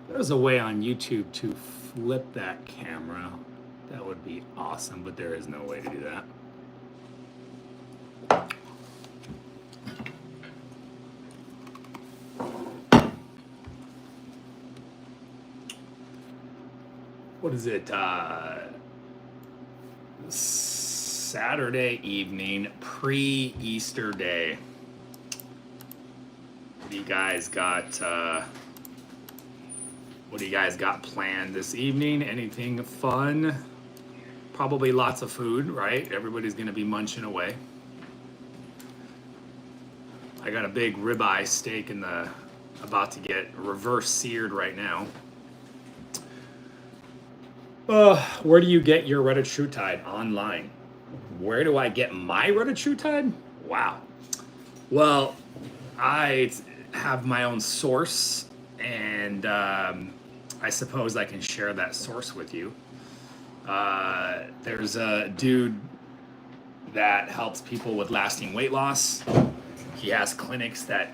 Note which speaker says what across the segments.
Speaker 1: There's a way on YouTube to flip that camera. That would be awesome, but there is no way to do that. What is it? Saturday evening, pre-Easter day. What do you guys got? What do you guys got planned this evening? Anything fun? Probably lots of food, right? Everybody's gonna be munching away. I got a big ribeye steak in the, about to get reverse seared right now. Where do you get your Retatrutide? Online. Where do I get my Retatrutide? Wow. Well, I have my own source, and I suppose I can share that source with you. There's a dude that helps people with lasting weight loss. He has clinics that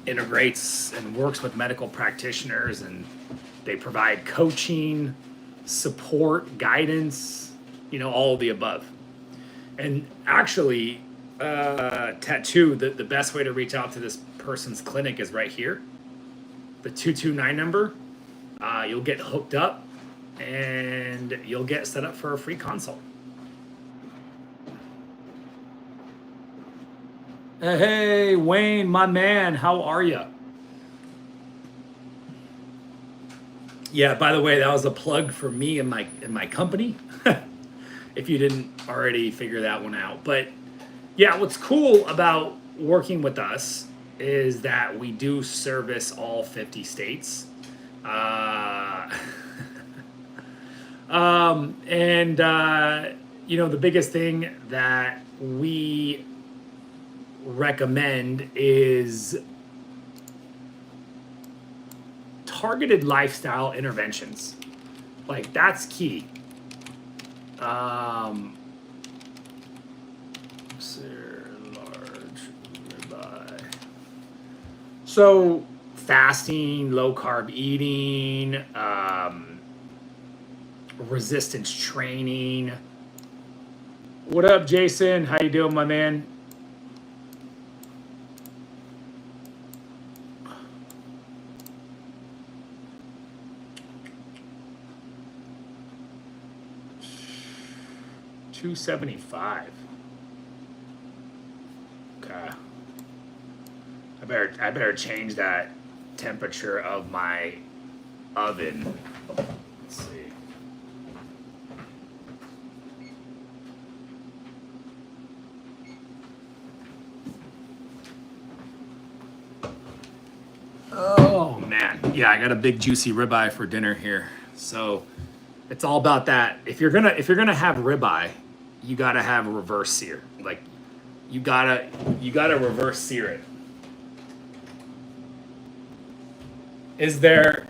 Speaker 1: integrates and works with medical practitioners, and they provide coaching, support, guidance, you know, all of the above. And actually, Tattoo, the best way to reach out to this person's clinic is right here. The 229 number. You'll get hooked up and you'll get set up for a free consult. Hey, Wayne, my man, how are you? Yeah, by the way, that was a plug for me and my company. If you didn't already figure that one out. But yeah, what's cool about working with us is that we do service all 50 states. You know, the biggest thing that we recommend is targeted lifestyle interventions. Like, that's key. Large ribeye. So fasting, low carb eating, resistance training. What up, Jason? How you doing, my man? $275. Okay. I better change that temperature of my oven. Let's see. Oh man, yeah, I got a big juicy ribeye for dinner here. So it's all about that. If you're gonna have ribeye, you gotta have a reverse sear. Like, you gotta reverse sear it. Is there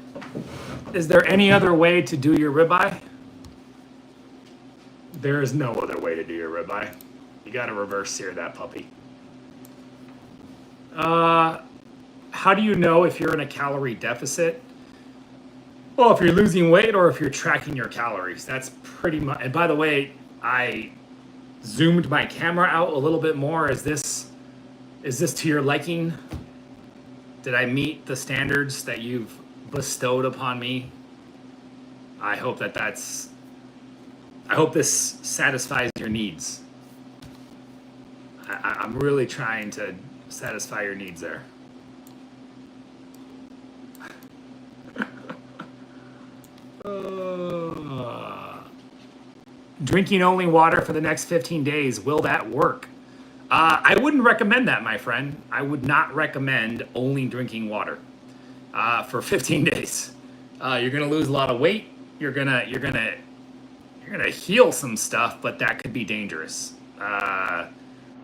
Speaker 1: any other way to do your ribeye? There is no other way to do your ribeye. You gotta reverse sear that puppy. How do you know if you're in a calorie deficit? Well, if you're losing weight or if you're tracking your calories, that's pretty much. And by the way, I zoomed my camera out a little bit more. Is this to your liking? Did I meet the standards that you've bestowed upon me? I hope I hope this satisfies your needs. I'm really trying to satisfy your needs there. Drinking only water for the next 15 days, will that work? I wouldn't recommend that, my friend. I would not recommend only drinking water for 15 days. You're gonna lose a lot of weight. You're gonna heal some stuff, but that could be dangerous.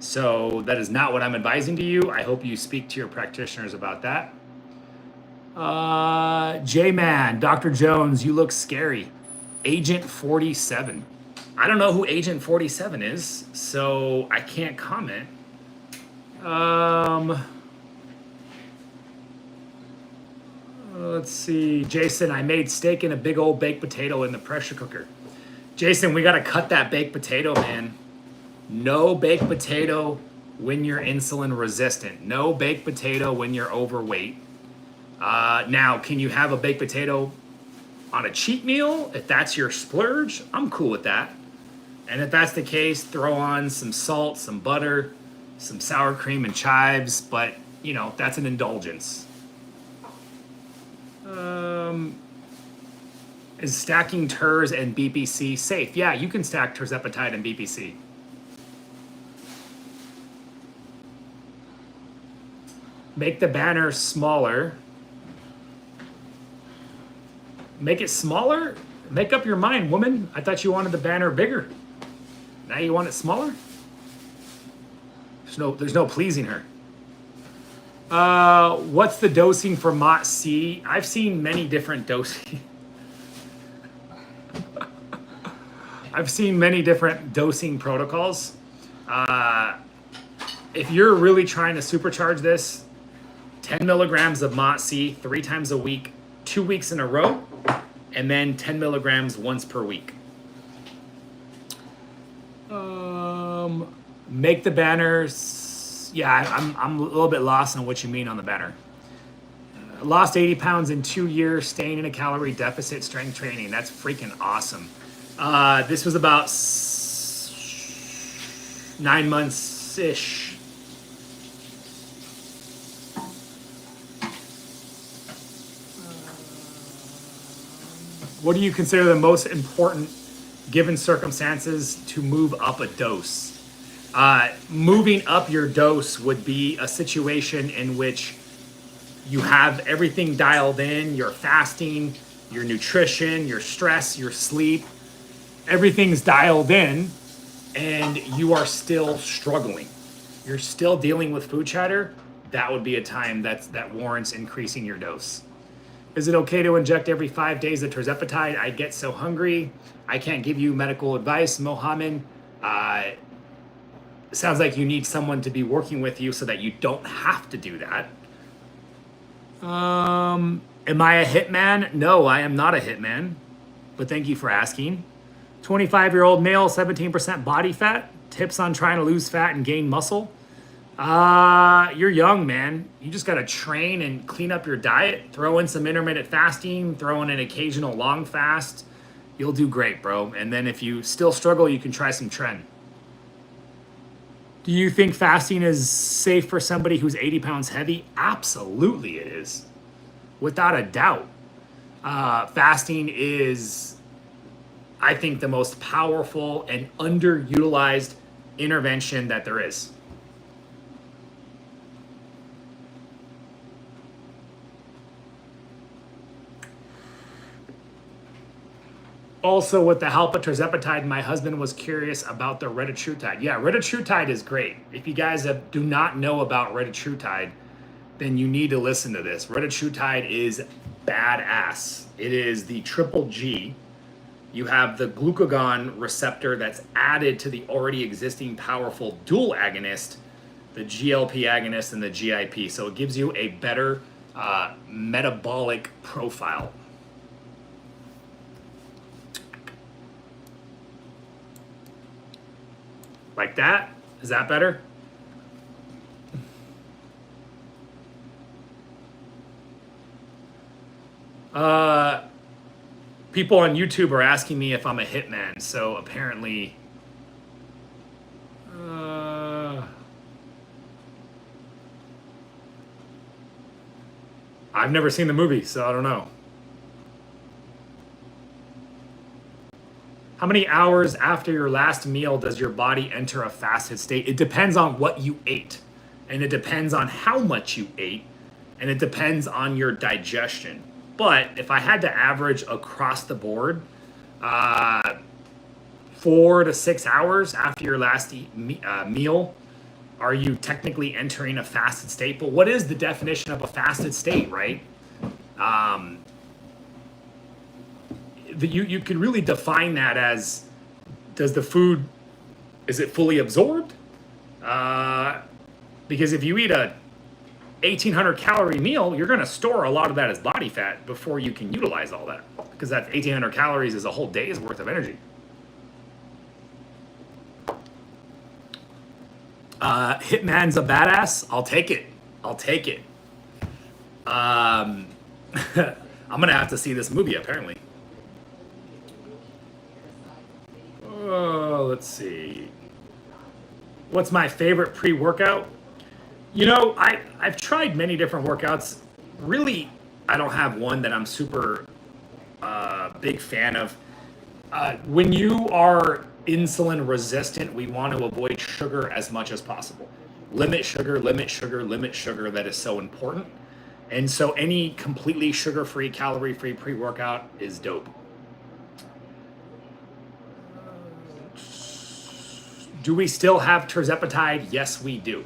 Speaker 1: So that is not what I'm advising to you. I hope you speak to your practitioners about that. J-Man, Dr. Jones, you look scary. Agent 47. I don't know who Agent 47 is, so I can't comment. Let's see. Jason, I made steak and a big old baked potato in the pressure cooker. Jason, we got to cut that baked potato, man. No baked potato when you're insulin resistant. No baked potato when you're overweight. Now, can you have a baked potato on a cheat meal? If that's your splurge, I'm cool with that. And if that's the case, throw on some salt, some butter, some sour cream and chives, but you know, that's an indulgence. Is stacking TERS and BPC safe? Yeah, you can stack Tirzepatide and BPC. Make the banner smaller. Make it smaller? Make up your mind, woman. I thought you wanted the banner bigger. Now you want it smaller? There's no pleasing her. What's the dosing for MOT-C? I've seen many different dosing. I've seen many different dosing protocols. If you're really trying to supercharge this, 10 milligrams of MOT-C 3 times a week, 2 weeks in a row, and then 10 milligrams once per week. Make the banners. Yeah, I'm a little bit lost on what you mean on the banner. Lost 80 pounds in 2 years, staying in a calorie deficit, strength training. That's freaking awesome. This was about 9 months-ish. What do you consider the most important given circumstances to move up a dose? Moving up your dose would be a situation in which you have everything dialed in, your fasting, your nutrition, your stress, your sleep, everything's dialed in, and you are still struggling. You're still dealing with food chatter. That would be a time that warrants increasing your dose. Is it okay to inject every 5 days of Tirzepatide? I get so hungry. I can't give you medical advice, Mohammed. It sounds like you need someone to be working with you so that you don't have to do that. Am I a hitman? No, I am not a hitman, but thank you for asking. 25-year-old male, 17% body fat. Tips on trying to lose fat and gain muscle. You're young, man. You just got to train and clean up your diet. Throw in some intermittent fasting. Throw in an occasional long fast. You'll do great, bro. And then if you still struggle, you can try some tren. Do you think fasting is safe for somebody who's 80 pounds heavy? Absolutely it is. Without a doubt. Fasting is, I think, the most powerful and underutilized intervention that there is. Also, with the help of Tirzepatide, my husband was curious about the Retatrutide. Yeah, Retatrutide is great. If you guys do not know about Retatrutide, then you need to listen to this. Retatrutide is badass. It is the triple G. You have the glucagon receptor that's added to the already existing powerful dual agonist, the GLP agonist and the GIP. So it gives you a better metabolic profile. Like that? Is that better? People on YouTube are asking me if I'm a hitman, so apparently I've never seen the movie, so I don't know. How many hours after your last meal does your body enter a fasted state? It depends on what you ate, and it depends on how much you ate, and it depends on your digestion. But if I had to average across the board, 4 to 6 hours after your last meal, are you technically entering a fasted state? But what is the definition of a fasted state, right? You could really define that as, does the food, is it fully absorbed? Because if you eat a 1,800 calorie meal, you're going to store a lot of that as body fat before you can utilize all that. Because that 1,800 calories is a whole day's worth of energy. Hitman's a badass. I'll take it. I'll take it. I'm going to have to see this movie, apparently. Oh, let's see. What's my favorite pre-workout? You know, I've tried many different workouts. Really, I don't have one that I'm super big fan of. When you are insulin resistant, we want to avoid sugar as much as possible. Limit sugar, limit sugar, limit sugar. That is so important. And so any completely sugar-free, calorie-free pre-workout is dope. Do we still have Tirzepatide? Yes, we do.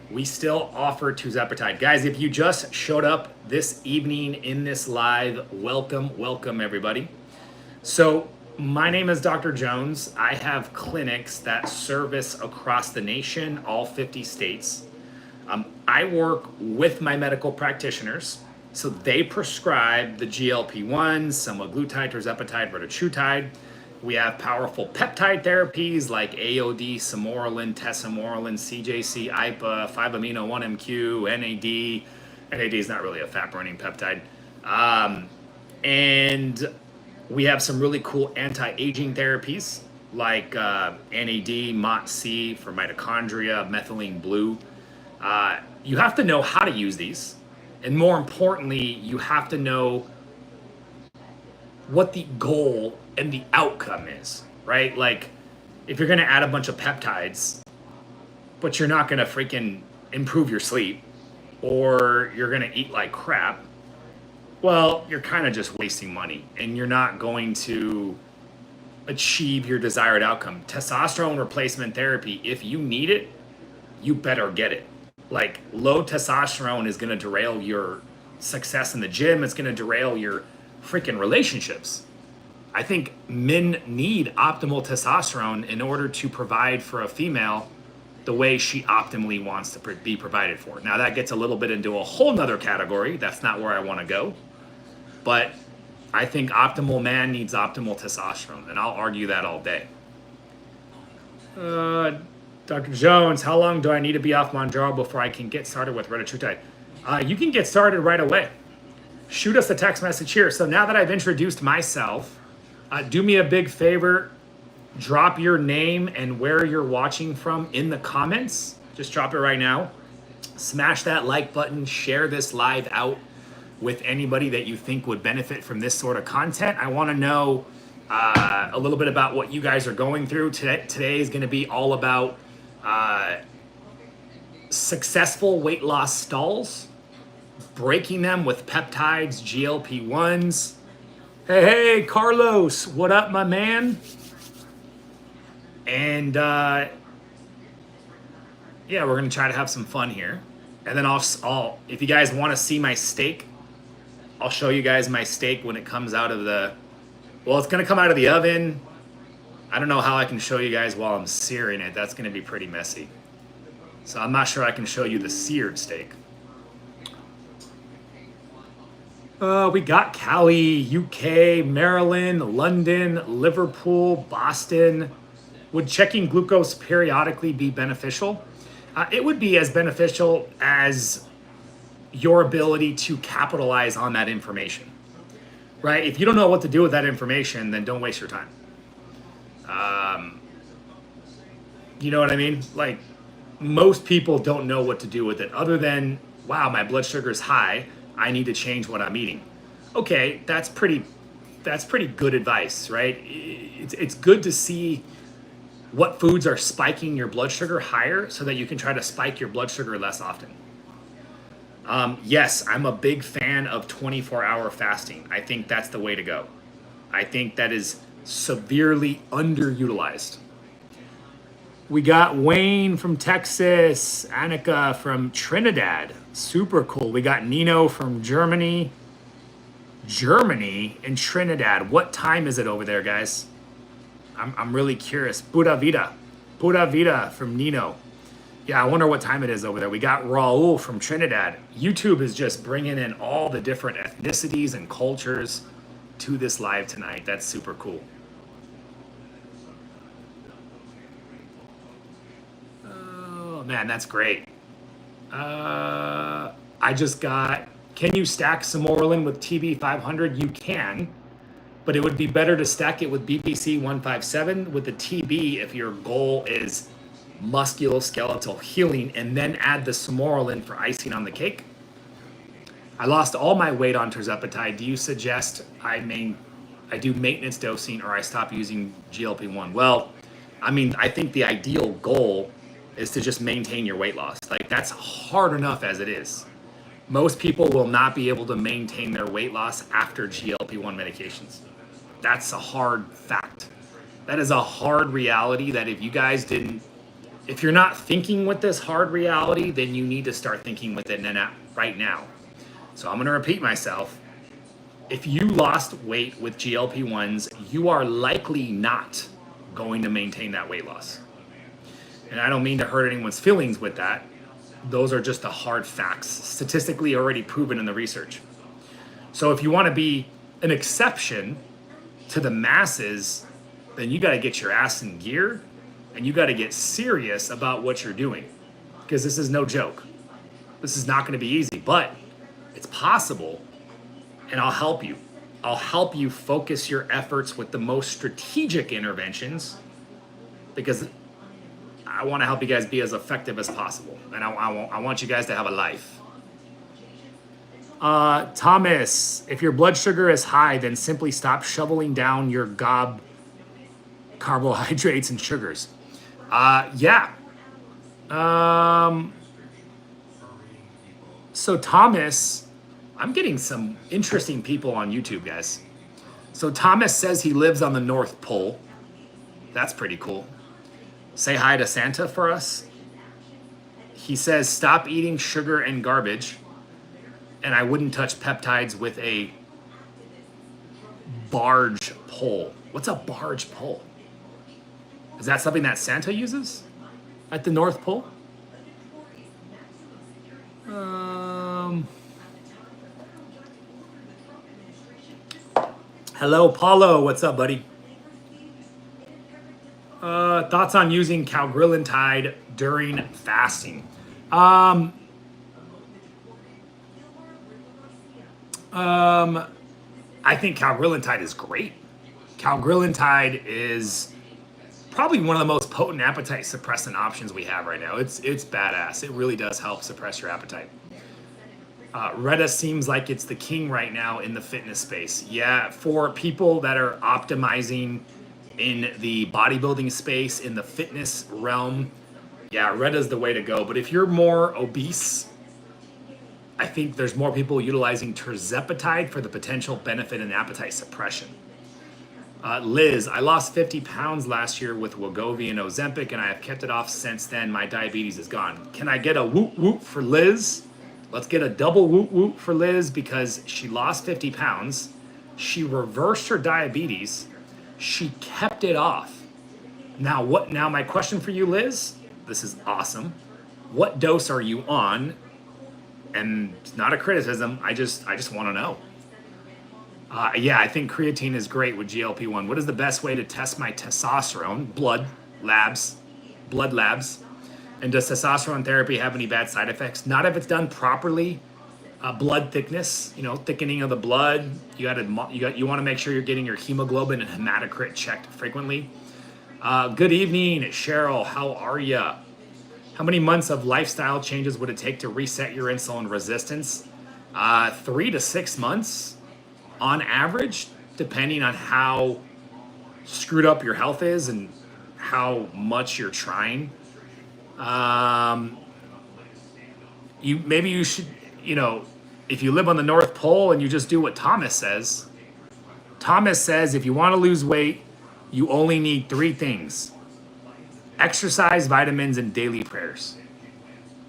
Speaker 1: We still offer Tirzepatide. Guys, if you just showed up this evening in this live, welcome, welcome everybody. So my name is Dr. Jones. I have clinics that service across the nation, all 50 states. I work with my medical practitioners. So they prescribe the GLP-1s, semaglutide, Tirzepatide, retatrutide. We have powerful peptide therapies like AOD, Samorelin, Tesamorelin, CJC, IPA, 5-amino-1-MQ, NAD. NAD is not really a fat-burning peptide. And we have some really cool anti-aging therapies like NAD, MOT-C for mitochondria, Methylene Blue. You have to know how to use these. And more importantly, you have to know what the goal and the outcome is, right? Like, if you're going to add a bunch of peptides, but you're not going to freaking improve your sleep, or you're going to eat like crap, well, you're kind of just wasting money, and you're not going to achieve your desired outcome. Testosterone replacement therapy, if you need it, you better get it. Like, low testosterone is going to derail your success in the gym. It's going to derail your freaking relationships. I think men need optimal testosterone in order to provide for a female the way she optimally wants to be provided for. Now that gets a little bit into a whole nother category. That's not where I want to go. But I think optimal man needs optimal testosterone, and I'll argue that all day. Dr. Jones, how long do I need to be off Mounjaro before I can get started with retatrutide? You can get started right away. Shoot us a text message here. So now that I've introduced myself, do me a big favor. Drop your name and where you're watching from in the comments. Just drop it right now. Smash that like button. Share this live out with anybody that you think would benefit from this sort of content. I want to know a little bit about what you guys are going through. Today is going to be all about successful weight loss stalls, breaking them with peptides, GLP-1s. Hey, Carlos, what up, my man? And yeah, we're gonna try to have some fun here. And then I'll if you guys want to see my steak, I'll show you guys my steak when it comes out of the, well, it's gonna come out of the oven. I don't know how I can show you guys while I'm searing it. That's gonna be pretty messy. So I'm not sure I can show you the seared steak. We got Cali, UK, Maryland, London, Liverpool, Boston. Would checking glucose periodically be beneficial? It would be as beneficial as your ability to capitalize on that information, right? If you don't know what to do with that information, then don't waste your time. You know what I mean? Like, most people don't know what to do with it other than, wow, my blood sugar is high. I need to change what I'm eating. Okay, that's pretty good advice, right? It's good to see what foods are spiking your blood sugar higher so that you can try to spike your blood sugar less often. Yes, I'm a big fan of 24-hour fasting. I think that's the way to go. I think that is severely underutilized. We got Wayne from Texas, Annika from Trinidad. Super cool. We got Nino from Germany. Germany and Trinidad. What time is it over there, guys? I'm really curious. Pura vida from Nino. Yeah, I wonder what time it is over there. We got Raul from Trinidad. YouTube is just bringing in all the different ethnicities and cultures to this live tonight. That's super cool. Oh, man, that's great. I just got, can you stack Samorelin with TB500? You can, but it would be better to stack it with BPC 157 with the TB if your goal is musculoskeletal healing, and then add the Samorelin for icing on the cake. I lost all my weight on Tirzepatide. Do you suggest I do maintenance dosing or I stop using GLP-1? Well, I mean, I think the ideal goal is to just maintain your weight loss. Like, that's hard enough as it is. Most people will not be able to maintain their weight loss after GLP-1 medications. That's a hard fact. That is a hard reality that if you're not thinking with this hard reality, then you need to start thinking with it right now. So I'm going to repeat myself. If you lost weight with GLP-1s, you are likely not going to maintain that weight loss. And I don't mean to hurt anyone's feelings with that. Those are just the hard facts, statistically already proven in the research. So if you want to be an exception to the masses, then you got to get your ass in gear and you got to get serious about what you're doing, because this is no joke. This is not going to be easy, but it's possible, and I'll help you. I'll help you focus your efforts with the most strategic interventions, because I want to help you guys be as effective as possible, and I want you guys to have a life. Thomas, if your blood sugar is high, then simply stop shoveling down your gob carbohydrates and sugars. Yeah. So Thomas, I'm getting some interesting people on YouTube, guys. So Thomas says he lives on the North Pole. That's pretty cool. Say hi to Santa for us. He says, stop eating sugar and garbage, and I wouldn't touch peptides with a barge pole. What's a barge pole? Is that something that Santa uses at the North Pole? Hello, Paulo. What's up, buddy? Thoughts on using cagrilintide during fasting? I think cagrilintide is great. Cagrilintide is probably one of the most potent appetite suppressant options we have right now. It's badass. It really does help suppress your appetite. Retta seems like it's the king right now in the fitness space. Yeah, for people that are optimizing in the bodybuilding space, in the fitness realm, yeah, Retta's the way to go. But if you're more obese, I think there's more people utilizing Tirzepatide for the potential benefit in appetite suppression. Liz, I lost 50 pounds last year with Wegovy and Ozempic, and I have kept it off since then. My diabetes is gone. Can I get a whoop whoop for Liz? Let's get a double whoop whoop for Liz, because she lost 50 pounds. She reversed her diabetes. She kept it off. Now, my question for you, Liz, this is awesome. What dose are you on? And it's not a criticism. I just want to know. Yeah, I think creatine is great with GLP-1. What is the best way to test my testosterone? Blood labs. And does testosterone therapy have any bad side effects? Not if it's done properly. Blood thickness, thickening of the blood. You want to make sure you're getting your hemoglobin and hematocrit checked frequently. Good evening, Cheryl. How are ya? How many months of lifestyle changes would it take to reset your insulin resistance? 3 to 6 months on average, depending on how screwed up your health is and how much you're trying. You should, if you live on the North Pole and you just do what Thomas says. Thomas says if you want to lose weight, you only need 3 things: exercise, vitamins, and daily prayers.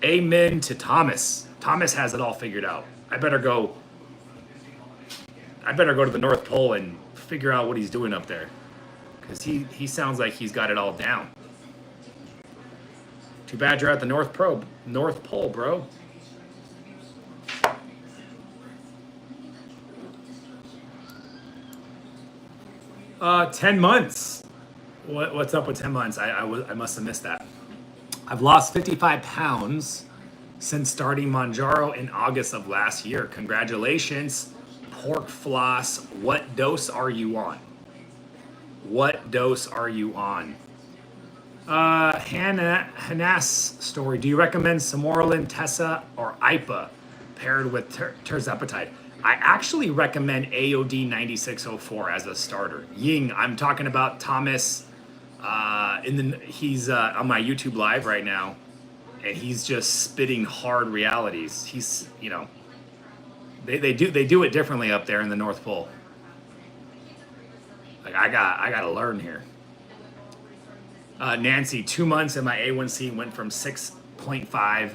Speaker 1: Amen to Thomas. Thomas has it all figured out. I better go to the North Pole and figure out what he's doing up there, because he sounds like he's got it all down. Too bad you're at the North Pole, bro. 10 months. What's up with 10 months? I must have missed that. I've lost 55 pounds since starting Monjaro in August of last year. Congratulations, pork floss. What dose are you on? What dose are you on? Hannah's story. Do you recommend Samorelin, Tessa, or IPA paired with Tirzepatide? I actually recommend AOD 9604 as a starter. Ying, I'm talking about Thomas. He's on my YouTube live right now, and he's just spitting hard realities. He's, you know, they do it differently up there in the North Pole. Like I got to learn here. Nancy, 2 months and my A1C went from 6.5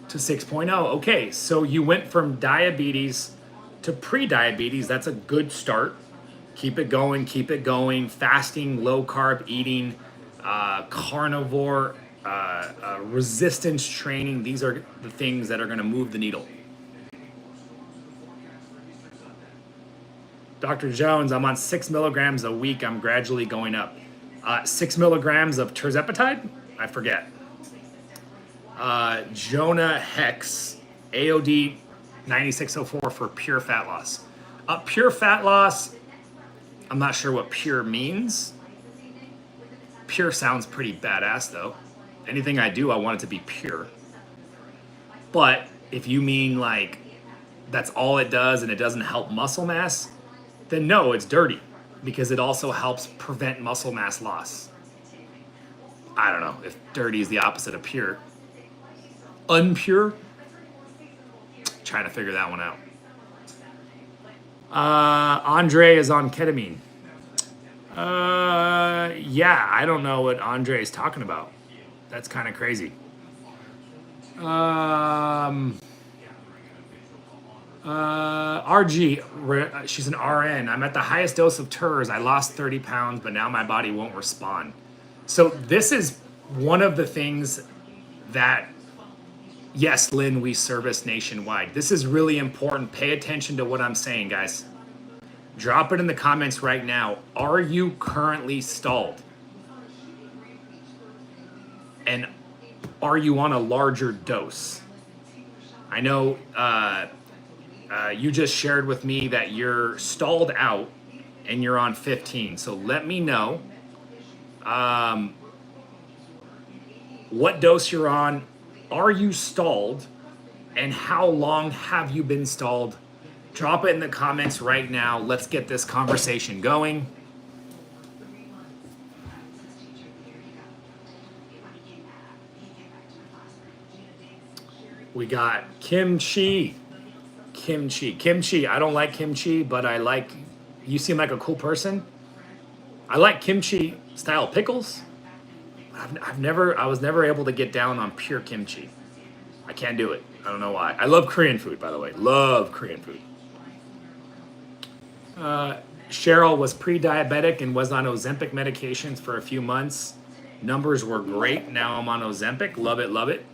Speaker 1: to 6.0. Okay, so you went from diabetes to pre-diabetes. That's a good start. Keep it going, keep it going. Fasting, low carb eating, carnivore, resistance training. These are the things that are going to move the needle. Dr. Jones, I'm on 6 milligrams a week. I'm gradually going up. 6 milligrams of Tirzepatide? I forget. Jonah Hex, AOD 9604 for pure fat loss. Pure fat loss, I'm not sure what pure means. Pure sounds pretty badass though. Anything I do, I want it to be pure. But if you mean like that's all it does and it doesn't help muscle mass, then no, it's dirty because it also helps prevent muscle mass loss. I don't know if dirty is the opposite of pure. Unpure? Trying to figure that one out. Andre is on ketamine. Yeah, I don't know what Andre is talking about. That's kind of crazy. RG, she's an RN. I'm at the highest dose of Terz. I lost 30 pounds, but now my body won't respond. So this is one of the things that, yes, Lynn, we service nationwide. This is really important. Pay attention to what I'm saying, guys. Drop it in the comments right now. Are you currently stalled? And are you on a larger dose? I know you just shared with me that you're stalled out and you're on 15. So let me know what dose you're on. Are you stalled? And how long have you been stalled? Drop it in the comments right now. Let's get this conversation going. We got kimchi. Kimchi. I don't like kimchi, but I like, you seem like a cool person. I like kimchi style pickles. I was never able to get down on pure kimchi. I can't do it. I don't know why. I love Korean food, by the way. Love Korean food. Cheryl was pre-diabetic and was on Ozempic medications for a few months. Numbers were great. Now I'm on Ozempic. Love it, love it.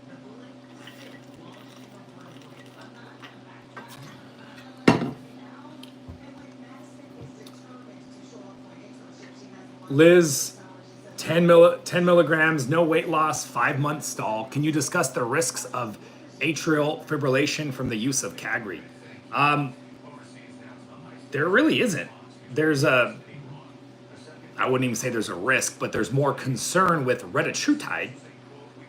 Speaker 1: Liz, 10 milligrams, no weight loss, 5-month stall. Can you discuss the risks of atrial fibrillation from the use of Calorie? There really isn't. I wouldn't even say there's a risk, but there's more concern with Retatrutide,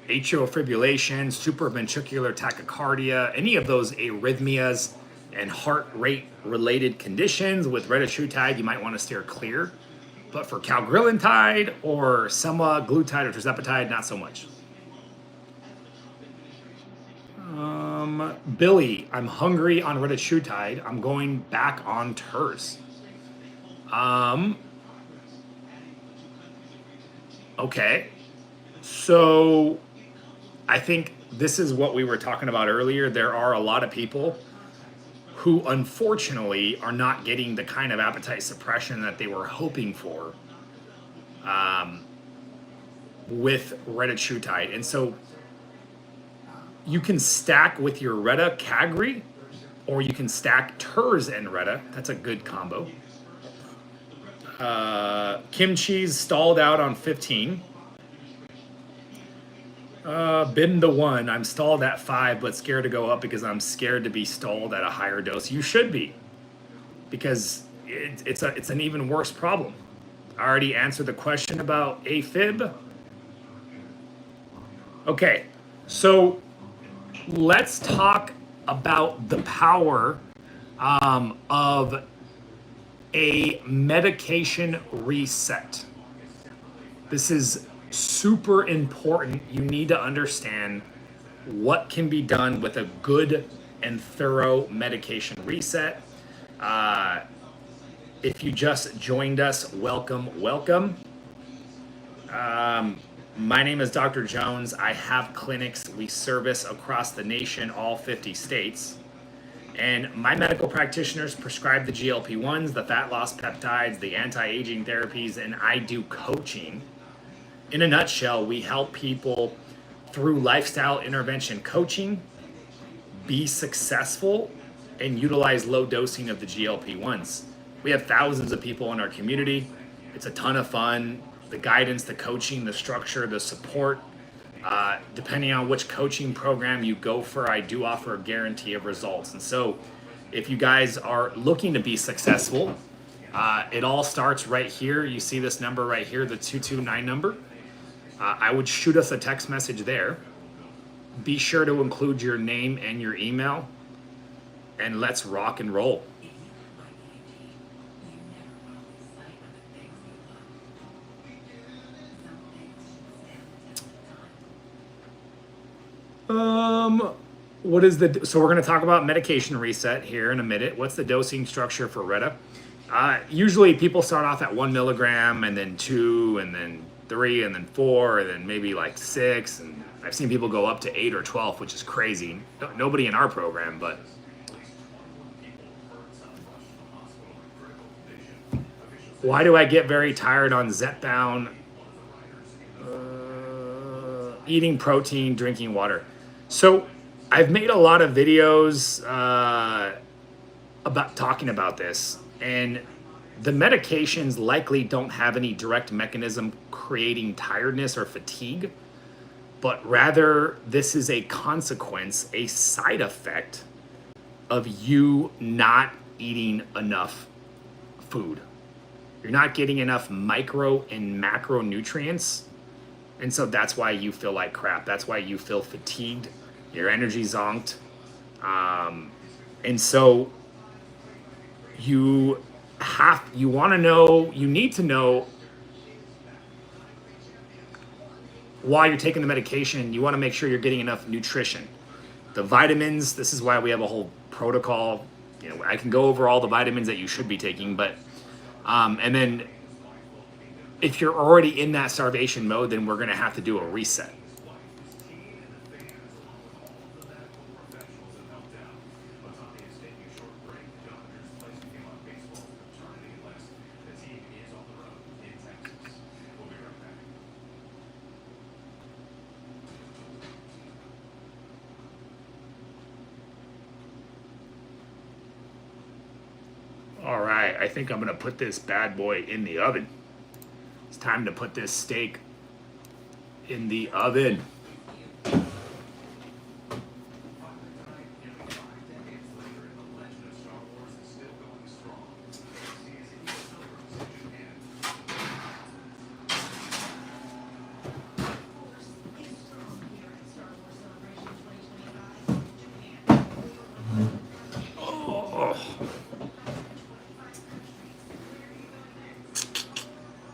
Speaker 1: atrial fibrillation, supraventricular tachycardia, any of those arrhythmias and heart rate related conditions. With Retatrutide, you might want to steer clear. But for Cagrilintide or semaglutide or Tirzepatide, not so much. Billy, I'm hungry on Retatrutide. I'm going back on Terz. Okay. So I think this is what we were talking about earlier. There are a lot of people who unfortunately are not getting the kind of appetite suppression that they were hoping for with Retatrutide. And so You can stack with your Retta Cagri, or you can stack Terz and Retta. That's a good combo. Kimchi's stalled out on 15. Been the one. I'm stalled at 5, but scared to go up because I'm scared to be stalled at a higher dose. You should be, because it's an even worse problem. I already answered the question about AFib. Okay, so let's talk about the power of a medication reset. This is super important. You need to understand what can be done with a good and thorough medication reset. If you just joined us, welcome, welcome. My name is Dr. Jones. I have clinics we service across the nation, all 50 states. And my medical practitioners prescribe the GLP-1s, the fat loss peptides, the anti-aging therapies, and I do coaching. In a nutshell, we help people through lifestyle intervention coaching be successful and utilize low dosing of the GLP-1s. We have thousands of people in our community. It's a ton of fun. The guidance, the coaching, the structure, the support, depending on which coaching program you go for, I do offer a guarantee of results. And so if you guys are looking to be successful, it all starts right here. You see this number right here, the 229 number. I would shoot us a text message there. Be sure to include your name and your email, and let's rock and roll. What is so we're going to talk about medication reset here in a minute. What's the dosing structure for Retta? Usually people start off at 1 milligram, and then 2, and then 3, and then 4, and then maybe like 6. And I've seen people go up to 8 or 12, which is crazy. Nobody in our program, but why do I get very tired on Zepbound? Eating protein, drinking water. So I've made a lot of videos about talking about this, and the medications likely don't have any direct mechanism creating tiredness or fatigue, but rather this is a consequence, a side effect of you not eating enough food. You're not getting enough micro and macronutrients. And so that's why you feel like crap. That's why you feel fatigued. Your energy's zonked. And so you need to know while you're taking the medication, you want to make sure you're getting enough nutrition. The vitamins, this is why we have a whole protocol. You know, I can go over all the vitamins that you should be taking, but and then if you're already in that starvation mode, then we're going to have to do a reset. All right, I think I'm going to put this bad boy in the oven. It's time to put this steak in the oven.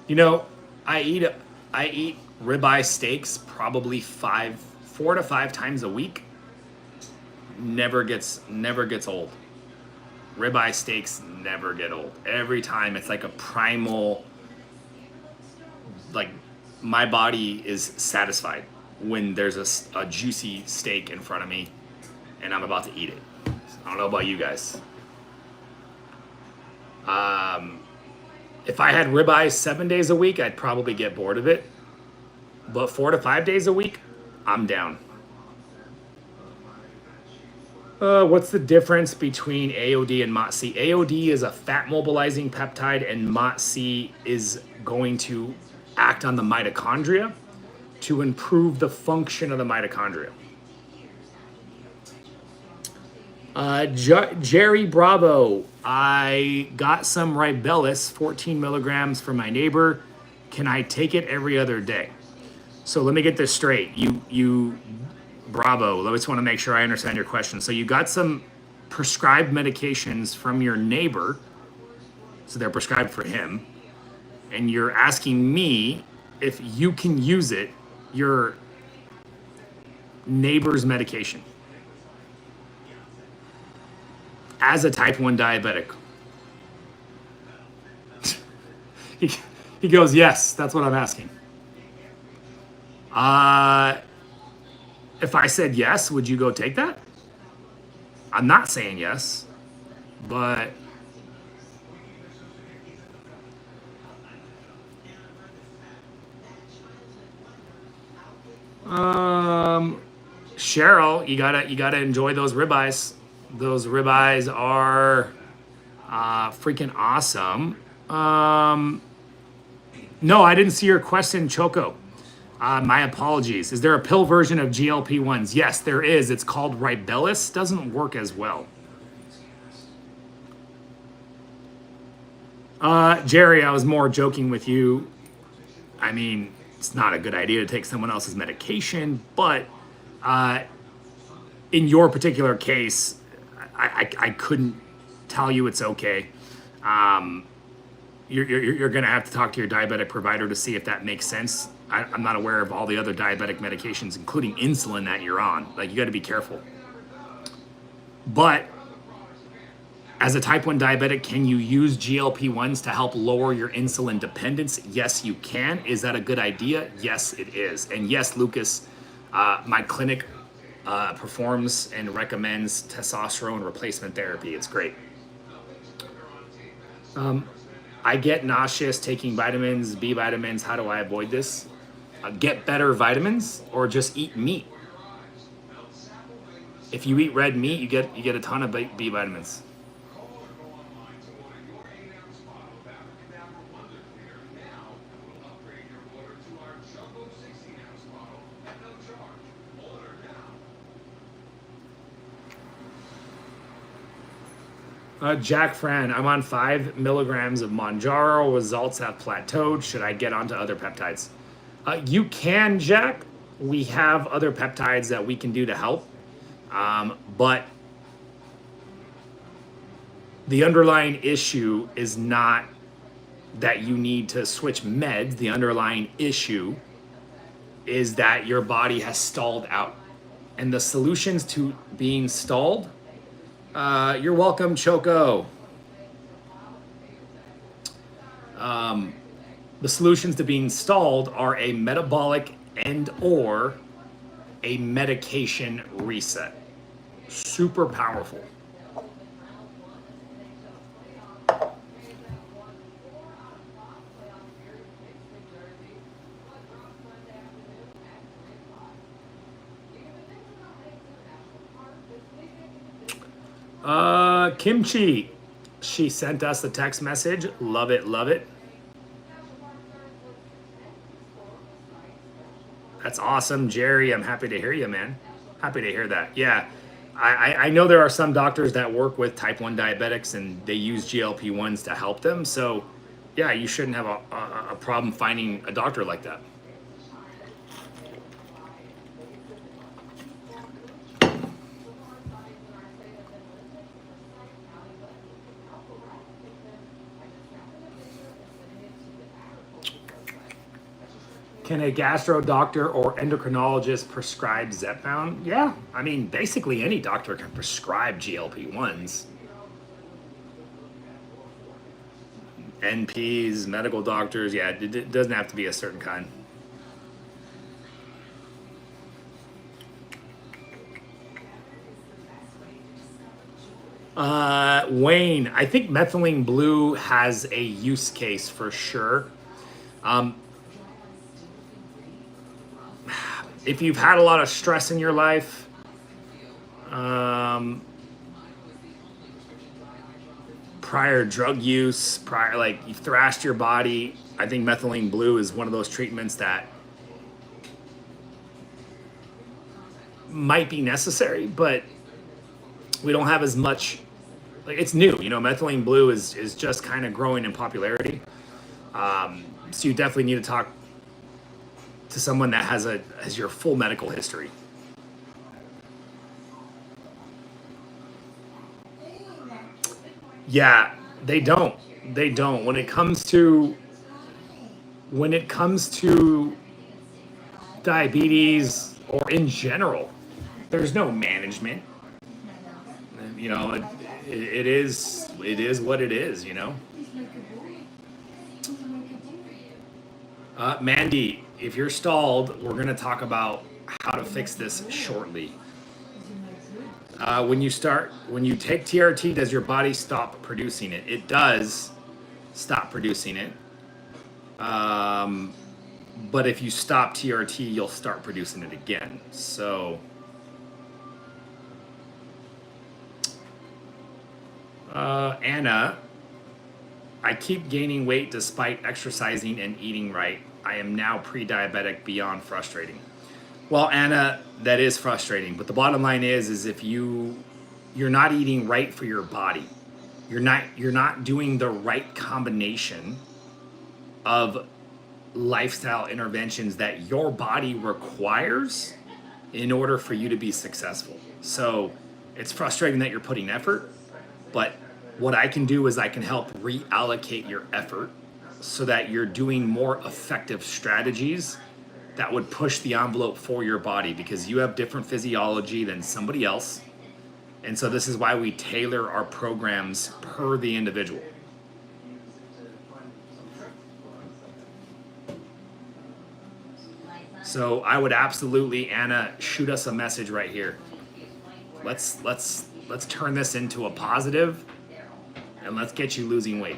Speaker 1: You know, I eat ribeye steaks probably 4 to 5 times a week. Never gets old. Ribeye steaks never get old. Every time it's like a primal, like my body is satisfied when there's a juicy steak in front of me and I'm about to eat it. I don't know about you guys. If I had ribeye 7 days a week, I'd probably get bored of it. But 4 to 5 days a week, I'm down. What's the difference between AOD and MOTS-C? AOD is a fat mobilizing peptide, and MOTS-C is going to act on the mitochondria to improve the function of the mitochondria. Jerry Bravo, I got some Ribellus, 14 milligrams from my neighbor. Can I take it every other day? So let me get this straight. You Bravo, I just want to make sure I understand your question. So you got some prescribed medications from your neighbor, so they're prescribed for him, and you're asking me if you can use it, your neighbor's medication, as a type 1 diabetic. He goes, yes, that's what I'm asking. If I said yes, would you go take that? I'm not saying yes, but Cheryl, you gotta enjoy those ribeyes. Those ribeyes are freaking awesome. No, I didn't see your question, Choco. My apologies. Is there a pill version of GLP-1s? Yes, there is. It's called Ribellus. Doesn't work as well. Jerry, I was more joking with you. I mean, it's not a good idea to take someone else's medication, but in your particular case, I couldn't tell you it's okay. You're going to have to talk to your diabetic provider to see if that makes sense. I'm not aware of all the other diabetic medications, including insulin, that you're on. Like, you got to be careful. But as a type 1 diabetic, can you use GLP-1s to help lower your insulin dependence? Yes, you can. Is that a good idea? Yes, it is. And yes, Lucas, my clinic performs and recommends testosterone replacement therapy. It's great. I get nauseous taking vitamins, B vitamins. How do I avoid this? Get better vitamins, or just eat meat. If you eat red meat, you get a ton of B vitamins. Jack Fran, I'm on 5 milligrams of Monjaro. Results have plateaued. Should I get onto other peptides? You can, Jack. We have other peptides that we can do to help. But the underlying issue is not that you need to switch meds. The underlying issue is that your body has stalled out. And the solutions to being stalled, you're welcome, Choco. The solutions to being stalled are a metabolic and or a medication reset. Super powerful. Kimchi, she sent us a text message. Love it, love it. That's awesome, Jerry. I'm happy to hear you, man. Happy to hear that. Yeah, I know there are some doctors that work with type 1 diabetics and they use GLP-1s to help them. So yeah, you shouldn't have a problem finding a doctor like that. Can a gastro doctor or endocrinologist prescribe Zepbound? Yeah, I mean, basically any doctor can prescribe GLP-1s. NPs, medical doctors, yeah, it doesn't have to be a certain kind. Wayne, I think methylene blue has a use case for sure. If you've had a lot of stress in your life, prior drug use, prior, like you've thrashed your body, I think methylene blue is one of those treatments that might be necessary, but we don't have as much, like it's new, you know, methylene blue is just kind of growing in popularity. So you definitely need to talk to someone that has your full medical history. Yeah, they don't. They don't. When it comes to diabetes or in general, there's no management. You know, it is what it is, you know. Mandy, if you're stalled, we're going to talk about how to fix this shortly. When you take TRT, does your body stop producing it? It does stop producing it. But if you stop TRT, you'll start producing it again. So, Anna, I keep gaining weight despite exercising and eating right. I am now pre-diabetic, beyond frustrating. Well, Anna, that is frustrating. But the bottom line is if you're not eating right for your body, you're not doing the right combination of lifestyle interventions that your body requires in order for you to be successful. So it's frustrating that you're putting effort, but what I can do is I can help reallocate your effort so that you're doing more effective strategies that would push the envelope for your body, because you have different physiology than somebody else. And so this is why we tailor our programs per the individual. So I would absolutely, Anna, shoot us a message right here. Let's turn this into a positive, and let's get you losing weight.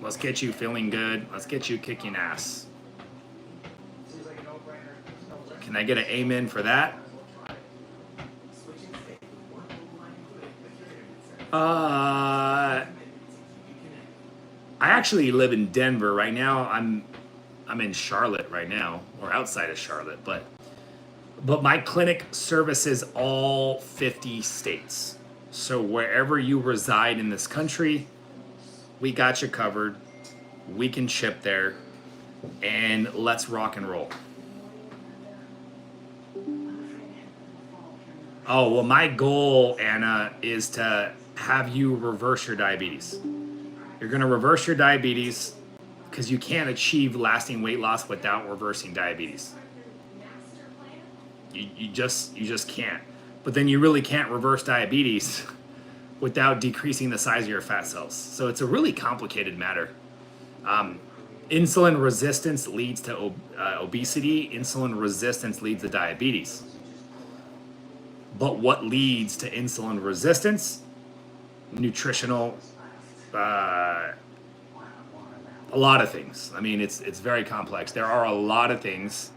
Speaker 1: Let's get you feeling good. Let's get you kicking ass. Can I get an amen for that? I actually live in Denver right now. I'm in Charlotte right now, or outside of Charlotte, but my clinic services all 50 states. So wherever you reside in this country, we got you covered. We can ship there, and let's rock and roll. Oh, well, my goal, Anna, is to have you reverse your diabetes. You're going to reverse your diabetes because you can't achieve lasting weight loss without reversing diabetes. You just can't. But then you really can't reverse diabetes without decreasing the size of your fat cells. So it's a really complicated matter. Insulin resistance leads to obesity. Insulin resistance leads to diabetes. But what leads to insulin resistance? Nutritional, a lot of things. I mean, it's very complex. There are a lot of things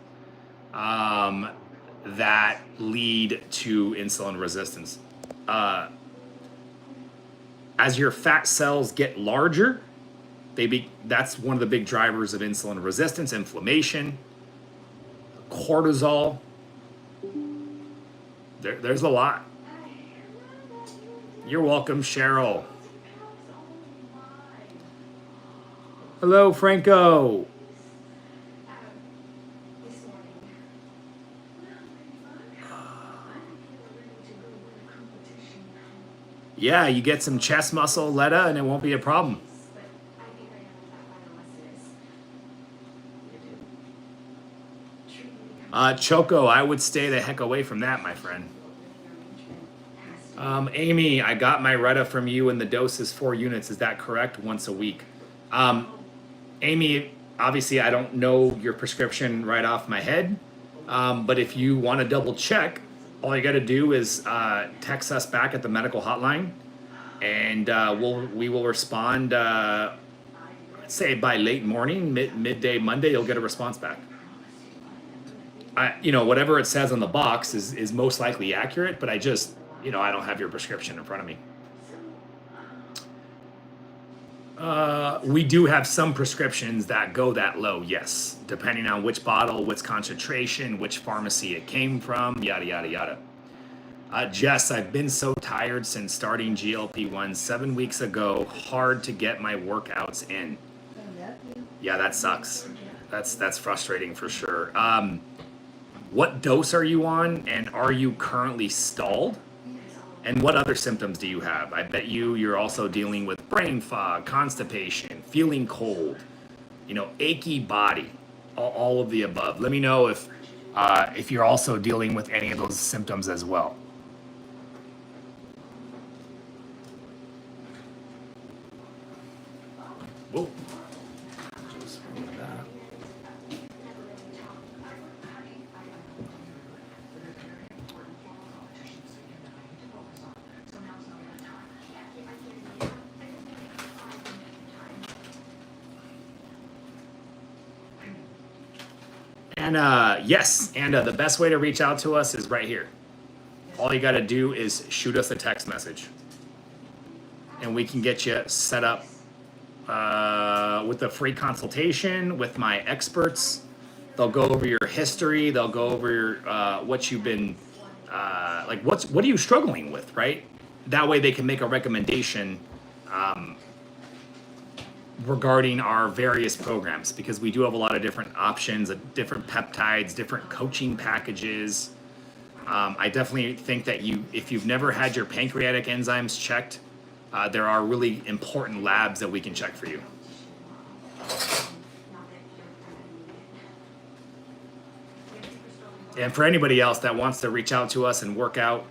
Speaker 1: that lead to insulin resistance. As your fat cells get larger, that's one of the big drivers of insulin resistance, inflammation, cortisol. There's a lot. You're welcome, Cheryl. Hello, Franco. Yeah, you get some chest muscle, Letta, and it won't be a problem. Choco, I would stay the heck away from that, my friend. Amy, I got my Retta from you, and the dose is 4 units. Is that correct? Once a week. Amy, obviously, I don't know your prescription right off my head, but if you want to double check, all you got to do is text us back at the medical hotline, and we will respond. Say by late morning, midday Monday, you'll get a response back. Whatever it says on the box is most likely accurate, but I don't have your prescription in front of me. We do have some prescriptions that go that low, yes, depending on which bottle, which concentration, which pharmacy it came from, yada, yada, yada. Jess, I've been so tired since starting GLP-1 7 weeks ago. Hard to get my workouts in. Yeah, that sucks. That's frustrating for sure. What dose are you on, and are you currently stalled? And what other symptoms do you have? I bet you're also dealing with brain fog, constipation, feeling cold, achy body, all of the above. Let me know if you're also dealing with any of those symptoms as well. Whoa. Just remove that. And yes, and the best way to reach out to us is right here. All you got to do is shoot us a text message, and we can get you set up with a free consultation with my experts. They'll go over your history. They'll go over your, what you've been, what are you struggling with, right? That way they can make a recommendation regarding our various programs, because we do have a lot of different options, different peptides, different coaching packages. I definitely think that if you've never had your pancreatic enzymes checked, there are really important labs that we can check for you. And for anybody else that wants to reach out to us and work out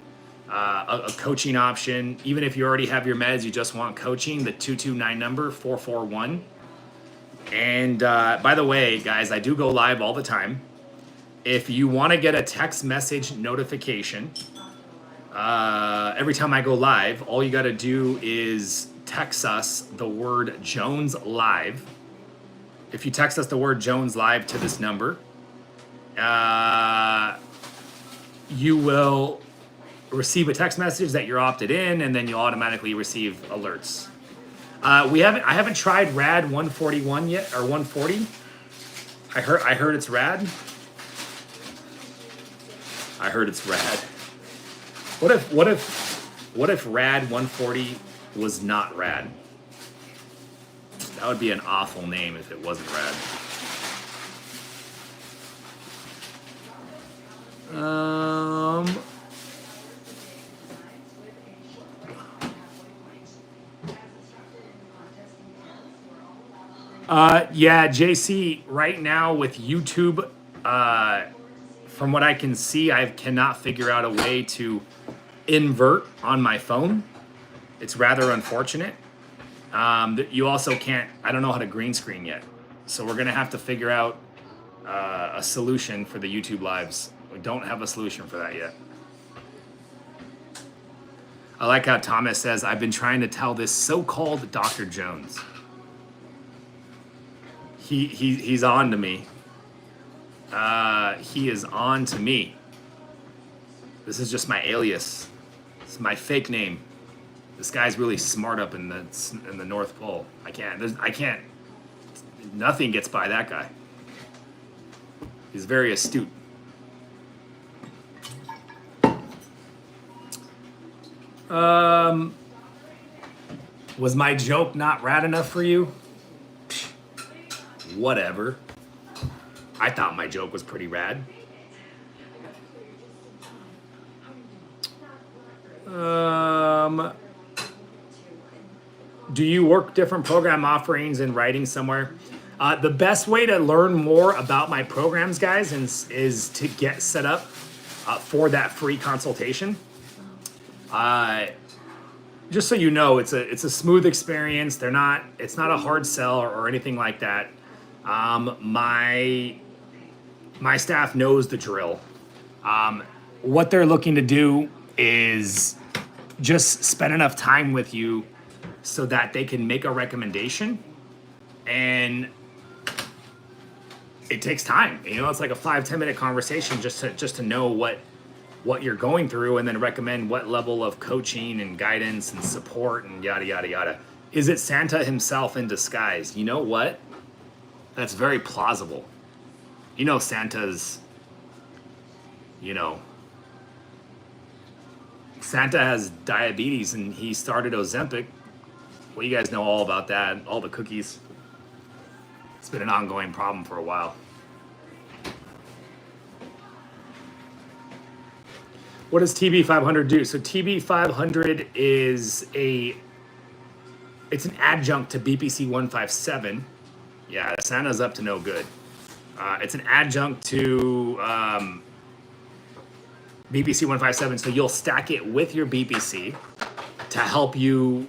Speaker 1: a coaching option, even if you already have your meds, you just want coaching, the 229 number, 441. And by the way, guys, I do go live all the time. If you want to get a text message notification every time I go live, all you got to do is text us the word Jones Live. If you text us the word Jones Live to this number, you will receive a text message that you're opted in, and then you'll automatically receive alerts. I haven't tried Rad 141 yet, or 140. I heard it's rad. I heard it's rad. What if Rad 140 was not rad? That would be an awful name if it wasn't rad. Yeah, JC, right now with YouTube, from what I can see, I cannot figure out a way to invert on my phone. It's rather unfortunate. You also can't, I don't know how to green screen yet. So we're gonna have to figure out a solution for the YouTube lives. We don't have a solution for that yet. I like how Thomas says, I've been trying to tell this so-called Dr. Jones. He's on to me. He is on to me. This is just my alias. It's my fake name. This guy's really smart up in the North Pole. I can't. Nothing gets by that guy. He's very astute. Was my joke not rad enough for you? Whatever. I thought my joke was pretty rad. Do you work different program offerings in writing somewhere? The best way to learn more about my programs, guys, is to get set up for that free consultation. Just so you know, it's a smooth experience. It's not a hard sell or anything like that. My staff knows the drill. What they're looking to do is just spend enough time with you so that they can make a recommendation, and it takes time. It's like a 5-10 minute conversation just to know what you're going through, and then recommend what level of coaching and guidance and support and yada yada yada. Is it Santa himself in disguise? You know what? That's very plausible. You know, Santa's, you know, Santa has diabetes and he started Ozempic. Well, you guys know all about that, all the cookies. It's been an ongoing problem for a while. What does TB500 do? So TB500 is it's an adjunct to BPC 157. Yeah, Santa's up to no good. It's an adjunct to BPC 157, so you'll stack it with your BPC to help you.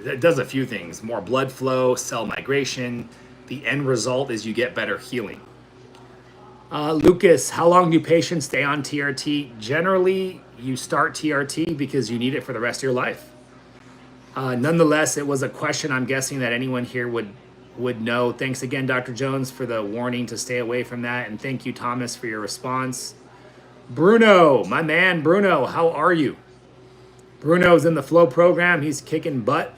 Speaker 1: It does a few things: more blood flow, cell migration. The end result is you get better healing. Lucas, how long do patients stay on TRT? Generally, you start TRT because you need it for the rest of your life. Nonetheless, it was a question I'm guessing that anyone here would know. Thanks again, Dr. Jones, for the warning to stay away from that. And thank you, Thomas, for your response. Bruno, my man, Bruno, how are you? Bruno's in the FLOA program. He's kicking butt.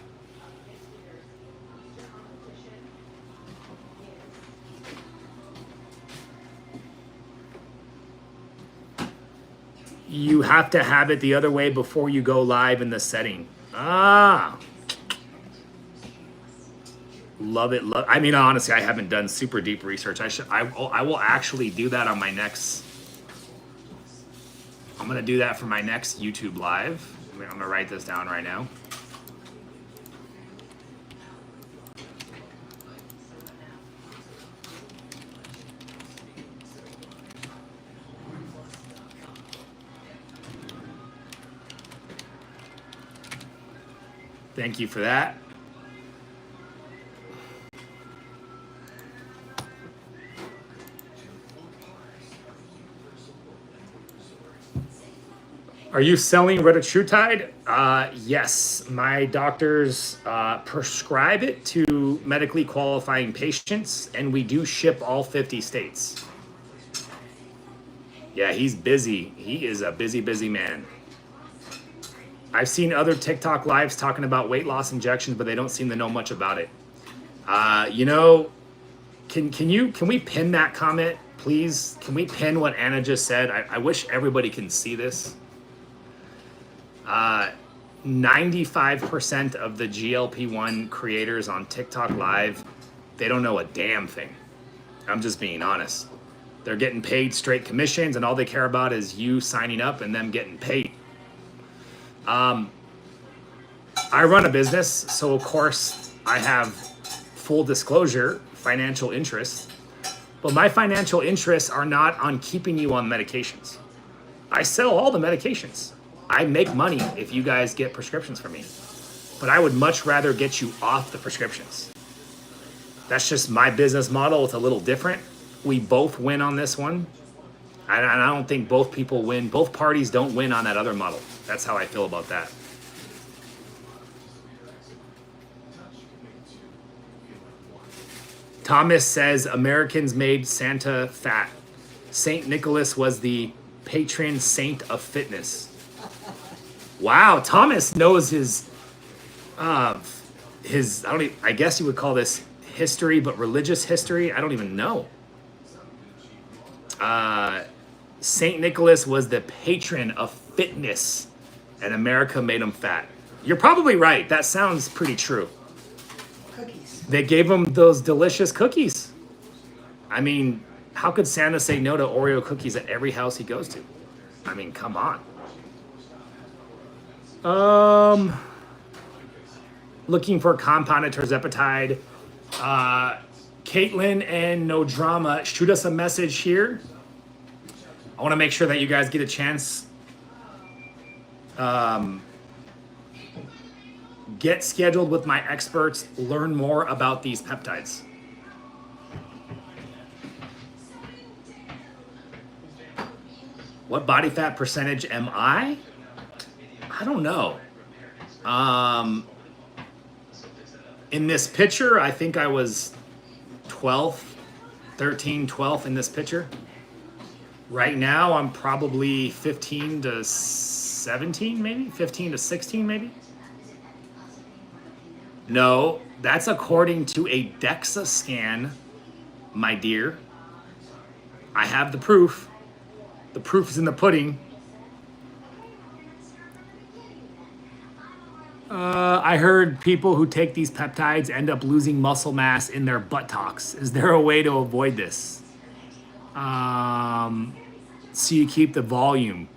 Speaker 1: You have to have it the other way before you go live in the setting. Ah. Love it. I mean, honestly, I haven't done super deep research. I will actually do that on my next. I'm going to do that for my next YouTube live. I'm going to write this down right now. Thank you for that. Are you selling Retatrutide? Yes, my doctors prescribe it to medically qualifying patients, and we do ship all 50 states. Yeah, he's busy. He is a busy, busy man. I've seen other TikTok lives talking about weight loss injections, but they don't seem to know much about it. You know, can we pin that comment, please? Can we pin what Anna just said? I wish everybody can see this. 95% of the GLP-1 creators on TikTok live, they don't know a damn thing. I'm just being honest. They're getting paid straight commissions, and all they care about is you signing up and them getting paid. I run a business, so of course I have full disclosure financial interests, but my financial interests are not on keeping you on medications. I sell all the medications. I make money if you guys get prescriptions from me, but I would much rather get you off the prescriptions. That's just my business model. It's a little different. We both win on this one. I don't think both people win. Both parties don't win on that other model. That's how I feel about that. Thomas says Americans made Santa fat. Saint Nicholas was the patron saint of fitness. Wow, Thomas knows his I guess you would call this history, but religious history. I don't even know. Saint Nicholas was the patron of fitness, and America made him fat. You're probably right. That sounds pretty true.
Speaker 2: Cookies.
Speaker 1: They gave him those delicious cookies. I mean, how could Santa say no to Oreo cookies at every house he goes to? I mean, come on. Looking for compounded Tirzepatide. Caitlin and No Drama, shoot us a message here. I want to make sure that you guys get a chance. Get scheduled with my experts. Learn more about these peptides. What body fat percentage am I? I don't know. In this picture, I think I was 12th, 12th in this picture. Right now, I'm probably 15 to 17, maybe? 15 to 16, maybe? No, that's according to a DEXA scan, my dear. I have the proof. The proof is in the pudding. I heard people who take these peptides end up losing muscle mass in their buttocks. Is there a way to avoid this? So you keep the volume.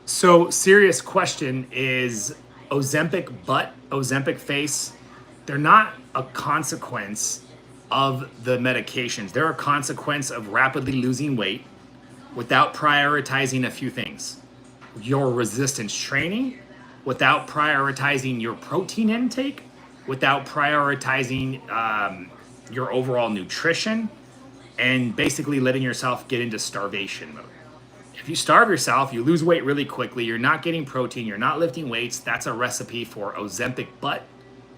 Speaker 1: So serious question is Ozempic butt, Ozempic face, they're not a consequence of the medications. They're a consequence of rapidly losing weight without prioritizing a few things. Your resistance training, without prioritizing your protein intake, without prioritizing your overall nutrition, and basically letting yourself get into starvation mode. If you starve yourself, you lose weight really quickly, you're not getting protein, you're not lifting weights, that's a recipe for Ozempic butt,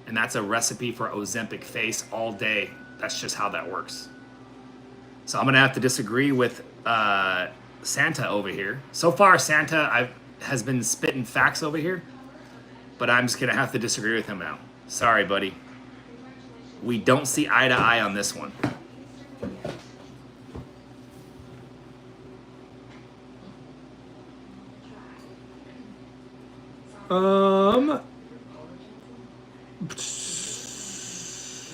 Speaker 1: and that's a recipe for Ozempic face all day. That's just how that works. So I'm gonna have to disagree with Santa over here. So far, Santa has been spitting facts over here, but I'm just gonna have to disagree with him now. Sorry, buddy. We don't see eye to eye on this one.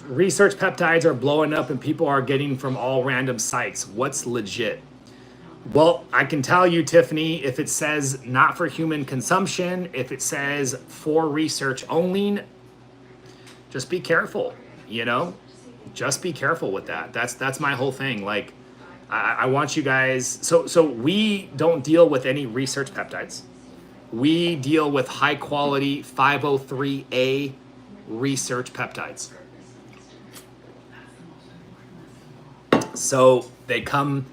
Speaker 1: Research peptides are blowing up and people are getting from all random sites. What's legit? Well, I can tell you, Tiffany, if it says not for human consumption, if it says for research only, just be careful, you know? Just be careful with that. That's my whole thing. Like, I want you guys, so we don't deal with any research peptides. We deal with high quality 503A research peptides. So they come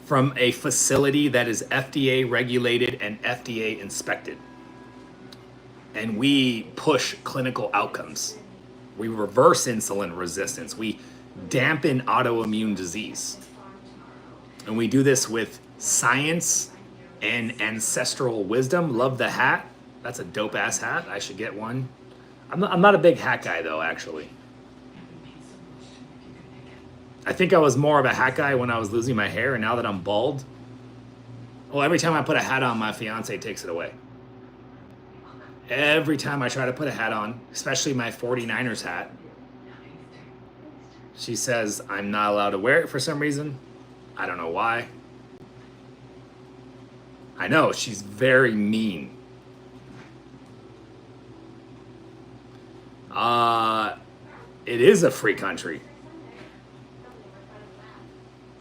Speaker 1: from a facility that is FDA regulated and FDA inspected. And we push clinical outcomes. We reverse insulin resistance. We dampen autoimmune disease. And we do this with science and ancestral wisdom. Love the hat. That's a dope ass hat. I should get one. I'm not a big hat guy though, actually. I think I was more of a hat guy when I was losing my hair, and now that I'm bald, well, every time I put a hat on, my fiance takes it away. Every time I try to put a hat on, especially my 49ers hat, she says I'm not allowed to wear it for some reason. I don't know why. I know, she's very mean. It is a free country.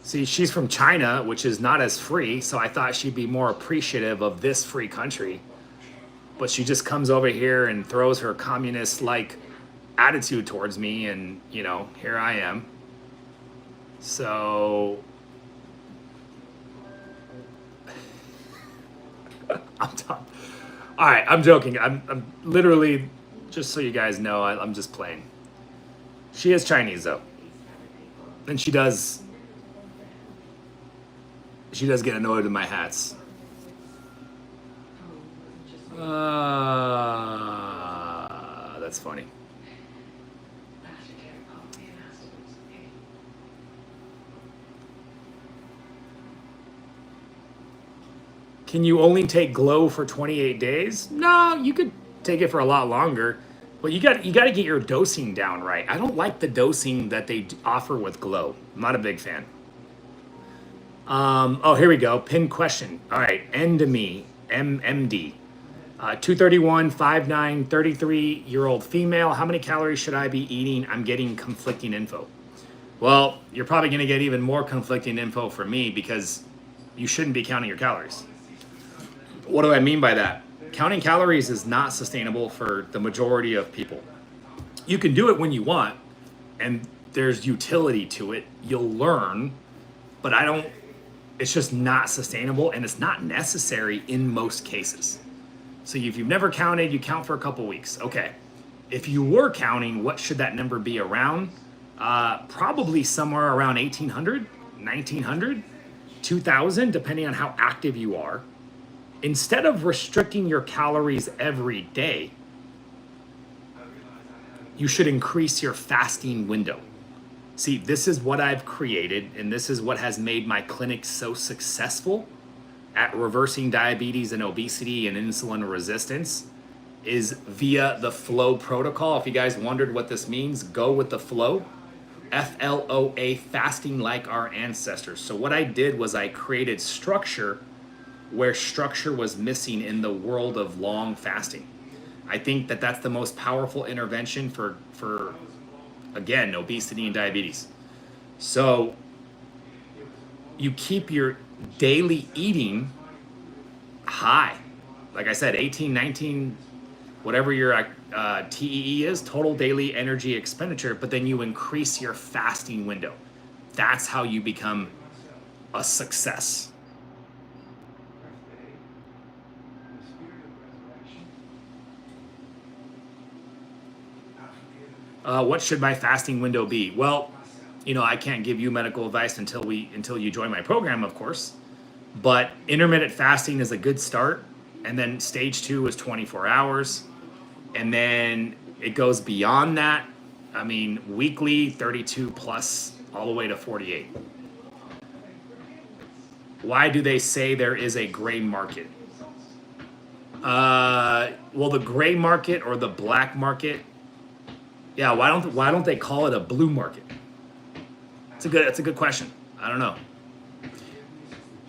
Speaker 1: See, she's from China, which is not as free, so I thought she'd be more appreciative of this free country. But she just comes over here and throws her communist-like attitude towards me, and, you know, here I am. So I'm done. All right, I'm joking. I'm literally, just so you guys know, I'm just playing. She is Chinese, though. And she does get annoyed with my hats. That's funny. Can you only take Glow for 28 days? No, you could take it for a lot longer. But you got to get your dosing down right. I don't like the dosing that they offer with Glow. I'm not a big fan. Oh, here we go. Pin question. All right. Endemy, MMD. 231, 5'9", 33-year-old female. How many calories should I be eating? I'm getting conflicting info. Well, you're probably going to get even more conflicting info from me because you shouldn't be counting your calories. What do I mean by that? Counting calories is not sustainable for the majority of people. You can do it when you want, and there's utility to it. You'll learn, but it's just not sustainable, and it's not necessary in most cases. So if you've never counted, you count for a couple weeks. Okay. If you were counting, what should that number be around? Probably somewhere around 1,800, 1,900, 2,000, depending on how active you are. Instead of restricting your calories every day, you should increase your fasting window. See, this is what I've created, and this is what has made my clinic so successful at reversing diabetes and obesity and insulin resistance, is via the FLOA protocol. If you guys wondered what this means, go with the FLOA, FLOA, fasting like our ancestors. So what I did was I created structure where structure was missing in the world of long fasting. I think that that's the most powerful intervention for again, obesity and diabetes. So you keep your daily eating high. Like I said, 18, 19, whatever your TEE is, total daily energy expenditure, but then you increase your fasting window. That's how you become a success. What should my fasting window be? Well, you know, I can't give you medical advice until you join my program, of course. But intermittent fasting is a good start, and then stage 2 is 24 hours, and then it goes beyond that. I mean, weekly 32 plus all the way to 48. Why do they say there is a gray market? Well, the gray market or the black market. Yeah, why don't they call it a blue market? That's a good question. I don't know.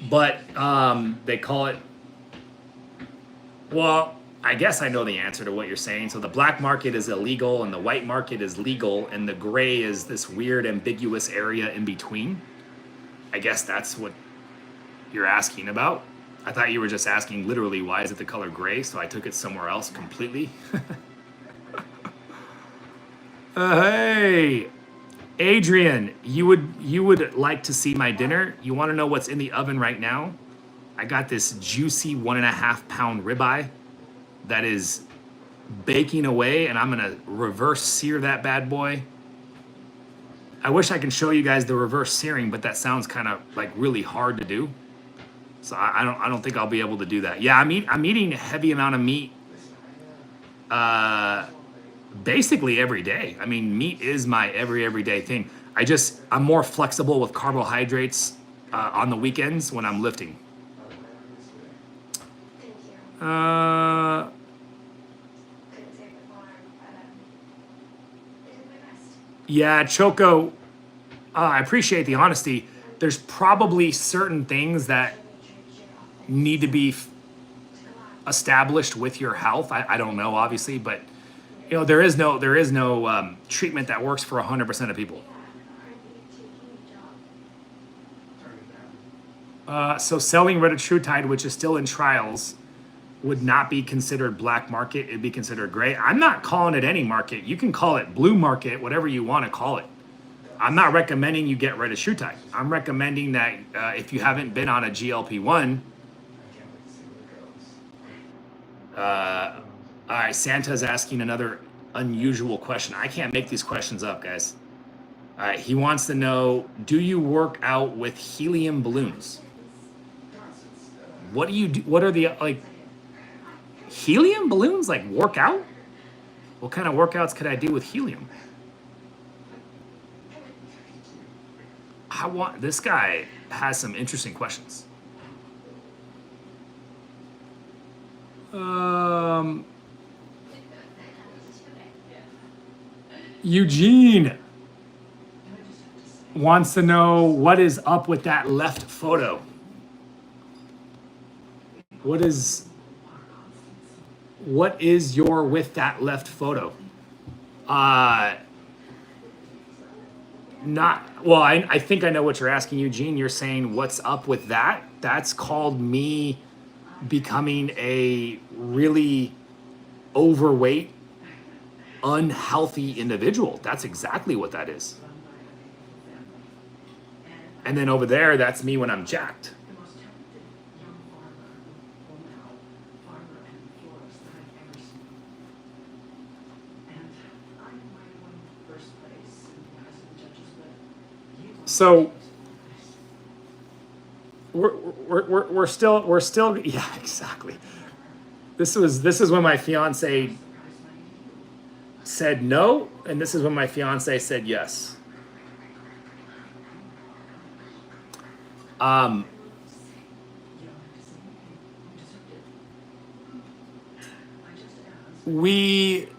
Speaker 1: But they call it, well, I guess I know the answer to what you're saying. So the black market is illegal and the white market is legal, and the gray is this weird ambiguous area in between. I guess that's what you're asking about. I thought you were just asking literally why is it the color gray, so I took it somewhere else completely. Hey, Adrian, you would like to see my dinner? You want to know what's in the oven right now? I got this juicy 1.5 pound ribeye that is baking away, and I'm gonna reverse sear that bad boy. I wish I can show you guys the reverse searing, but that sounds kind of like really hard to do. So I don't think I'll be able to do that. Yeah, I'm eating a heavy amount of meat. Basically every day. I mean, meat is my everyday thing. I'm more flexible with carbohydrates on the weekends when I'm lifting. Yeah, Choco, I appreciate the honesty. There's probably certain things that need to be established with your health. I don't know, obviously, but you know, there is no treatment that works for 100% of people. So selling Retatrutide, which is still in trials, would not be considered black market. It'd be considered gray. I'm not calling it any market. You can call it blue market, whatever you want to call it. I'm not recommending you get Retatrutide. I'm recommending that if you haven't been on a GLP-1, all right, Santa's asking another unusual question. I can't make these questions up, guys. All right, he wants to know, do you work out with helium balloons? What do you do? What are the, like, helium balloons, like work out? What kind of workouts could I do with helium? This guy has some interesting questions. Eugene wants to know what is up with that left photo. What is your with that left photo? I think I know what you're asking, Eugene. You're saying what's up with that? That's called me becoming a really overweight, unhealthy individual. That's exactly what that is. And then over there, that's me when I'm jacked. So we're still yeah, exactly. This is when my fiance said no, and this is when my fiance said yes. We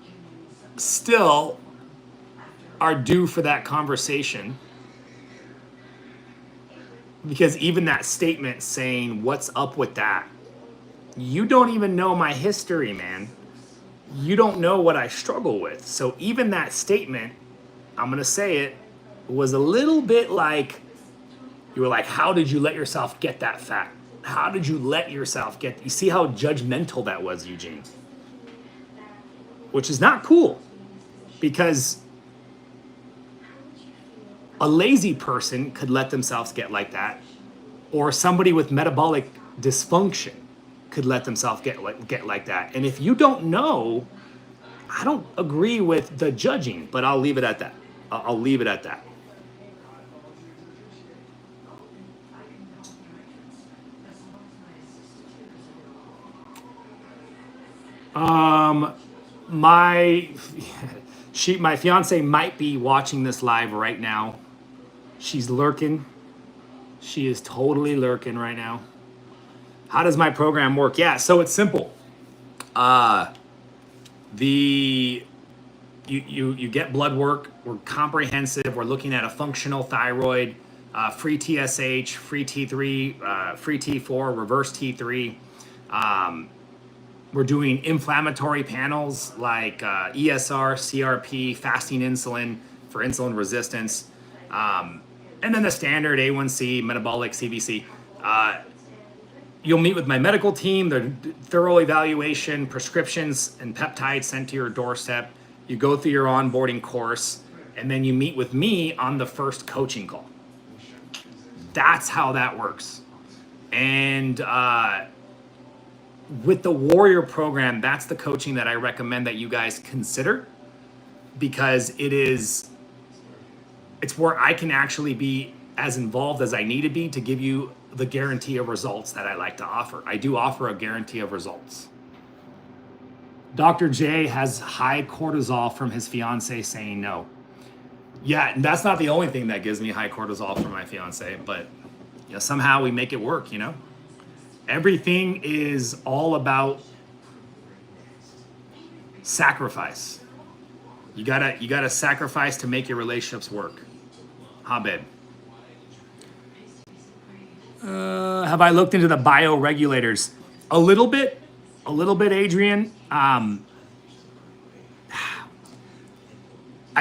Speaker 1: still are due for that conversation, because even that statement saying, what's up with that? You don't even know my history, man. You don't know what I struggle with. So even that statement, I'm going to say it, was a little bit like, you were like, how did you let yourself get that fat? How did you let yourself get, you see how judgmental that was, Eugene? Which is not cool, because a lazy person could let themselves get like that, or somebody with metabolic dysfunction could let themselves get like that. And if you don't know, I don't agree with the judging, but I'll leave it at that. I'll leave it at that. My fiance might be watching this live right now. She's lurking. She is totally lurking right now. How does my program work? Yeah, so it's simple. You get blood work. We're comprehensive. We're looking at a functional thyroid, free TSH, free T3, free T4, reverse T3. We're doing inflammatory panels like ESR, CRP, fasting insulin for insulin resistance, and then the standard A1C, metabolic CBC. You'll meet with my medical team, the thorough evaluation, prescriptions, and peptides sent to your doorstep. You go through your onboarding course, and then you meet with me on the first coaching call. That's how that works. And with the Warrior program, that's the coaching that I recommend that you guys consider, because it's where I can actually be as involved as I need to be to give you the guarantee of results that I like to offer. I do offer a guarantee of results. Dr. J has high cortisol from his fiance saying no. Yeah, and that's not the only thing that gives me high cortisol from my fiance, but somehow we make it work, Everything is all about sacrifice. You gotta sacrifice to make your relationships work. Huh, babe? Have I looked into the bioregulators? A little bit, Adrian. I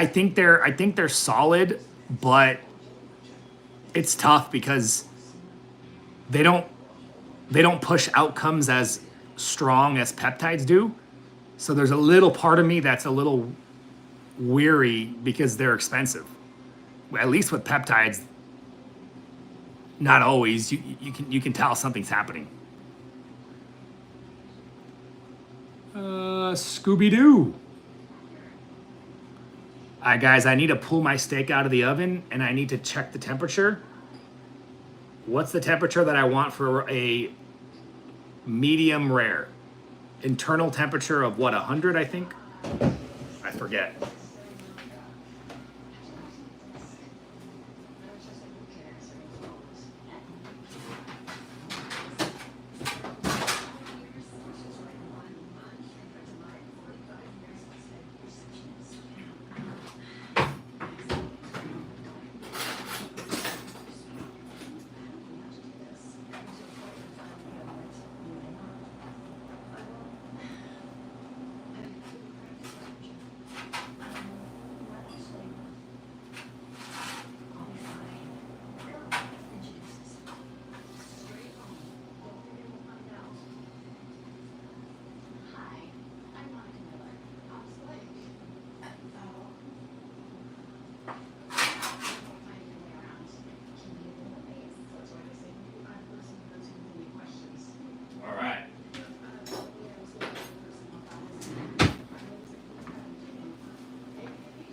Speaker 1: think they're solid, but it's tough because they don't push outcomes as strong as peptides do. So there's a little part of me that's a little weary because they're expensive. At least with peptides, not always. You can tell something's happening. Scooby-Doo. All right, guys, I need to pull my steak out of the oven and I need to check the temperature. What's the temperature that I want for a medium rare? Internal temperature of what, 100, I think? I forget.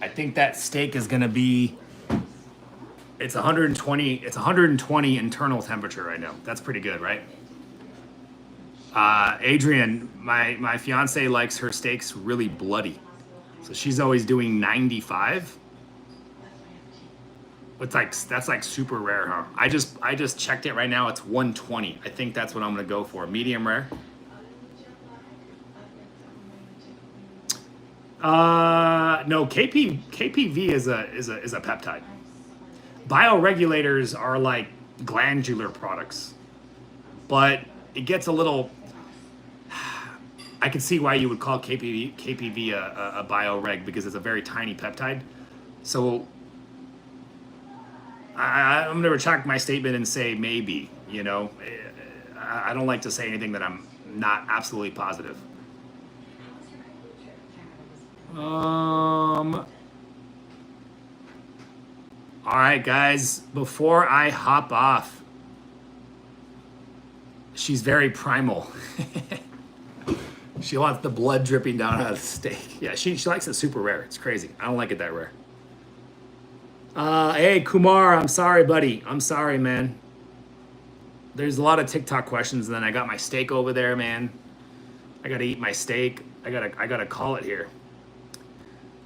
Speaker 1: I think that steak is going to be, it's 120 internal temperature right now. That's pretty good, right? Adrian, my fiance likes her steaks really bloody. So she's always doing 95. That's like super rare, huh? I just checked it right now. It's 120. I think that's what I'm gonna go for. Medium rare. No, KPV is a peptide. Bioregulators are like glandular products, but it gets a little. I can see why you would call KPV a bioreg because it's a very tiny peptide. So I'm going to retract my statement and say maybe. You know, I don't like to say anything that I'm not absolutely positive. All right, guys. Before I hop off, she's very primal. She wants the blood dripping down out of the steak. Yeah, she likes it super rare. It's crazy. I don't like it that rare. Hey, Kumar, I'm sorry, buddy. I'm sorry, man. There's a lot of TikTok questions, and then I got my steak over there, man. I gotta eat my steak. I gotta call it here.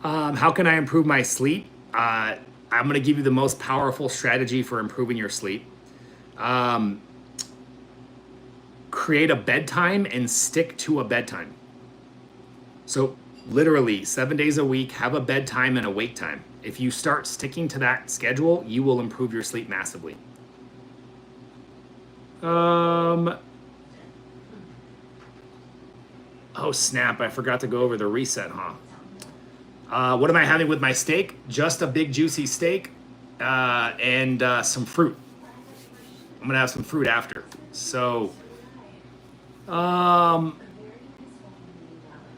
Speaker 1: How can I improve my sleep? I'm gonna give you the most powerful strategy for improving your sleep. Create a bedtime and stick to a bedtime. So literally 7 days a week, have a bedtime and a wake time. If you start sticking to that schedule, you will improve your sleep massively. Oh snap, I forgot to go over the reset, huh? What am I having with my steak? Just a big juicy steak and some fruit. I'm gonna have some fruit after. So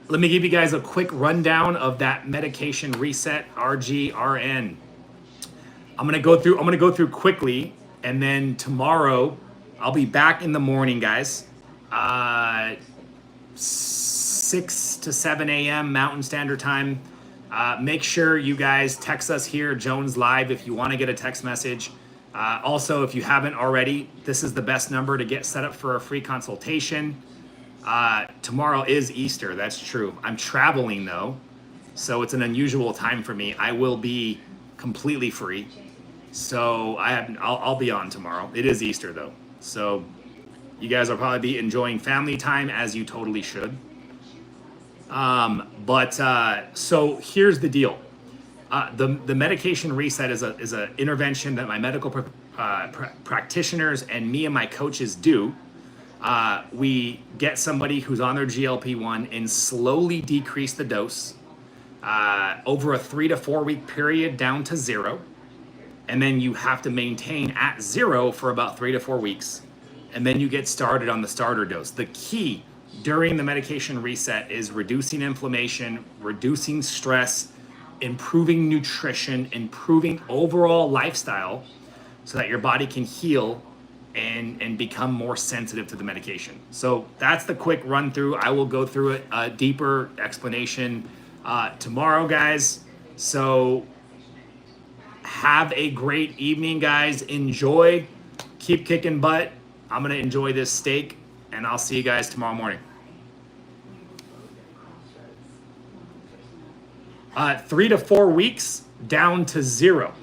Speaker 1: let me give you guys a quick rundown of that medication reset, RGRN. I'm gonna go through quickly, and then tomorrow I'll be back in the morning, guys. 6 to 7 a.m. Mountain Standard Time. Make sure you guys text us here, Jones Live, if you want to get a text message. Also, if you haven't already, this is the best number to get set up for a free consultation. Tomorrow is Easter, that's true. I'm traveling though, so it's an unusual time for me. I will be completely free, so I'll be on tomorrow. It is Easter though, so you guys will probably be enjoying family time, as you totally should. So here's the deal. The medication reset is a intervention that my medical practitioners and me and my coaches do. We get somebody who's on their GLP-1 and slowly decrease the dose over a 3 to 4 week period down to 0. And then you have to maintain at 0 for about 3 to 4 weeks. And then you get started on the starter dose. The key during the medication reset is reducing inflammation, reducing stress, improving nutrition, improving overall lifestyle so that your body can heal and become more sensitive to the medication. So that's the quick run through. I will go through it, a deeper explanation tomorrow, guys. So have a great evening, guys. Enjoy. Keep kicking butt. I'm going to enjoy this steak, and I'll see you guys tomorrow morning. 3 to 4 weeks down to 0.